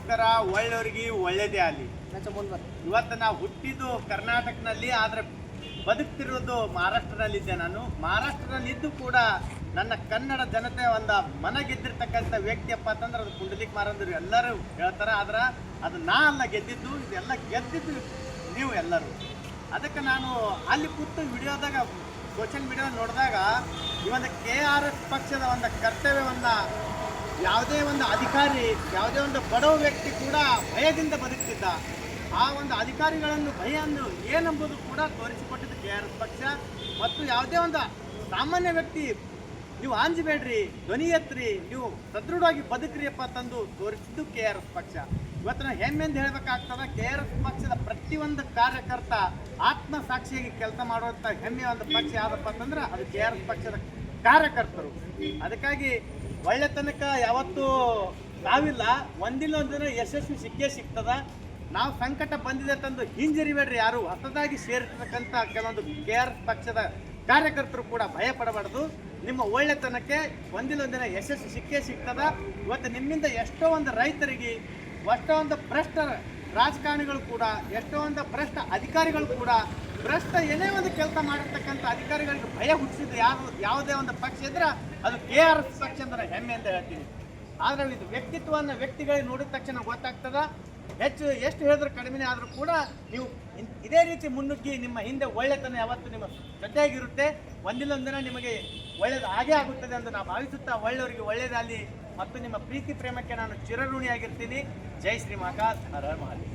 ನಮಸ್ಕಾರ. ಒಳ್ಳೆಯವ್ರಿಗೆ ಒಳ್ಳೇದೇ ಆಗಲಿ. ಇವತ್ತು ನಾವು ಹುಟ್ಟಿದ್ದು ಕರ್ನಾಟಕದಲ್ಲಿ, ಆದರೆ ಬದುಕ್ತಿರೋದು ಮಹಾರಾಷ್ಟ್ರದಲ್ಲಿದ್ದೆ. ನಾನು ಮಹಾರಾಷ್ಟ್ರದಲ್ಲಿದ್ದು ಕೂಡ ನನ್ನ ಕನ್ನಡ ಜನತೆ ಒಂದು ಮನ ಗೆದ್ದಿರ್ತಕ್ಕಂಥ ವ್ಯಕ್ತಿಯಪ್ಪ ಅಂತಂದ್ರೆ ಅದು ಪುಂಡಲೀಕ್ ಮಾರಂದರು ಎಲ್ಲರೂ ಹೇಳ್ತಾರೆ. ಆದ್ರೆ ಅದು ನಾ ಅಲ್ಲ ಗೆದ್ದಿದ್ದು, ಇದೆಲ್ಲ ಗೆದ್ದಿದ್ದು ನೀವು ಎಲ್ಲರೂ. ಅದಕ್ಕೆ ನಾನು ಅಲ್ಲಿ ಕೂತು ವಿಡಿಯೋದಾಗ ಸೋಷಿಯಲ್ ಮೀಡಿಯಾ ನೋಡಿದಾಗ ಈ ಒಂದು KRS ಪಕ್ಷದ ಒಂದು ಕರ್ತವ್ಯವನ್ನು ಯಾವುದೇ ಒಂದು ಅಧಿಕಾರಿ, ಯಾವುದೇ ಒಂದು ಬಡವ ವ್ಯಕ್ತಿ ಕೂಡ ಭಯದಿಂದ ಬದುಕ್ತಿದ್ದ. ಆ ಒಂದು ಅಧಿಕಾರಿಗಳನ್ನು ಭಯನ್ನು ಏನೆಂಬುದು ಕೂಡ ತೋರಿಸಿಕೊಟ್ಟಿದ್ದು KRS ಪಕ್ಷ. ಮತ್ತು ಯಾವುದೇ ಒಂದು ಸಾಮಾನ್ಯ ವ್ಯಕ್ತಿ ನೀವು ಅಂಜಬೇಡ್ರಿ, ಧ್ವನಿ ಎತ್ರಿ, ನೀವು ಸದೃಢವಾಗಿ ಬದುಕ್ರಿಯಪ್ಪ ತಂದು ತೋರಿಸಿದ್ದು KRS ಪಕ್ಷ. ಇವತ್ತು ನಾವು ಹೆಮ್ಮೆಂದು ಹೇಳಬೇಕಾಗ್ತದೆ, KRS ಪಕ್ಷದ ಪ್ರತಿಯೊಂದು ಕಾರ್ಯಕರ್ತ ಆತ್ಮಸಾಕ್ಷಿಯಾಗಿ ಕೆಲಸ ಮಾಡುವಂಥ ಹೆಮ್ಮೆಯ ಒಂದು ಪಕ್ಷ ಯಾವುದಪ್ಪ ಅಂತಂದ್ರೆ ಅದು KRS ಪಕ್ಷದ ಕಾರ್ಯಕರ್ತರು. ಅದಕ್ಕಾಗಿ ಒಳ್ಳೆತನಕ ಯಾವತ್ತೂ ನಾವಿಲ್ಲ, ಒಂದಿಲ್ಲ ಒಂದಿನ ಯಶಸ್ವಿ ಸಿಕ್ಕೇ ಸಿಗ್ತದ. ನಾವು ಸಂಕಟ ಬಂದಿದೆ ತಂದು ಹಿಂಜರಿಬೇಡ್ರಿ, ಯಾರು ಹೊಸದಾಗಿ ಸೇರಿರ್ತಕ್ಕಂಥ ಕೆಲವೊಂದು KRS ಪಕ್ಷದ ಕಾರ್ಯಕರ್ತರು ಕೂಡ ಭಯ ಪಡಬಾರ್ದು. ನಿಮ್ಮ ಒಳ್ಳೆತನಕ್ಕೆ ಒಂದಿಲ್ಲ ಒಂದಿನ ಯಶಸ್ಸು ಸಿಕ್ಕೇ ಸಿಗ್ತದ. ಇವತ್ತು ನಿಮ್ಮಿಂದ ಎಷ್ಟೋ ಒಂದು ರೈತರಿಗೆ, ಎಷ್ಟೋ ಒಂದು ಭ್ರಷ್ಟ ರಾಜಕಾರಣಿಗಳು ಕೂಡ, ಎಷ್ಟೋ ಒಂದು ಭ್ರಷ್ಟ ಅಧಿಕಾರಿಗಳು ಕೂಡ, ಭ್ರಷ್ಟ ಏನೇ ಒಂದು ಕೆಲಸ ಮಾಡಿರ್ತಕ್ಕಂಥ ಅಧಿಕಾರಿಗಳಿಗೆ ಭಯ ಹುಟ್ಟಿಸಿದ್ದು ಯಾವುದೇ ಒಂದು ಪಕ್ಷ ಇದ್ರೆ ಅದು KRS ಪಕ್ಷ ಅಂದ್ರೆ ಹೆಮ್ಮೆ ಅಂತ ಹೇಳ್ತೀನಿ. ಆದರೆ ಇದು ವ್ಯಕ್ತಿತ್ವವನ್ನು ವ್ಯಕ್ತಿಗಳಿಗೆ ನೋಡಿದ ತಕ್ಷಣ ಗೊತ್ತಾಗ್ತದ. ಎಷ್ಟು ಹೇಳಿದ್ರೆ ಕಡಿಮೆ ಆದರೂ ಕೂಡ ನೀವು ಇದೇ ರೀತಿ ಮುನ್ನುಗ್ಗಿ ನಿಮ್ಮ ಹಿಂದೆ ಒಳ್ಳೆತನ ಯಾವತ್ತು ನಿಮ್ಮ ಜೊತೆಯಾಗಿರುತ್ತೆ. ಒಂದಿಲ್ಲ ಒಂದಿನ ನಿಮಗೆ ಒಳ್ಳೇದು ಹಾಗೇ ಆಗುತ್ತದೆ ಎಂದು ನಾವು ಭಾವಿಸುತ್ತಾ ಒಳ್ಳೆಯವರಿಗೆ ಒಳ್ಳೆಯದಾಗಲಿ ಮತ್ತು ನಿಮ್ಮ ಪ್ರೀತಿ ಪ್ರೇಮಕ್ಕೆ ನಾನು ಚಿರಋಣಿಯಾಗಿರ್ತೀನಿ. ಜೈ ಶ್ರೀ ಮಹಾಕಾಲ್, ಹರ ಹರ ಮಹಾದೇವ್.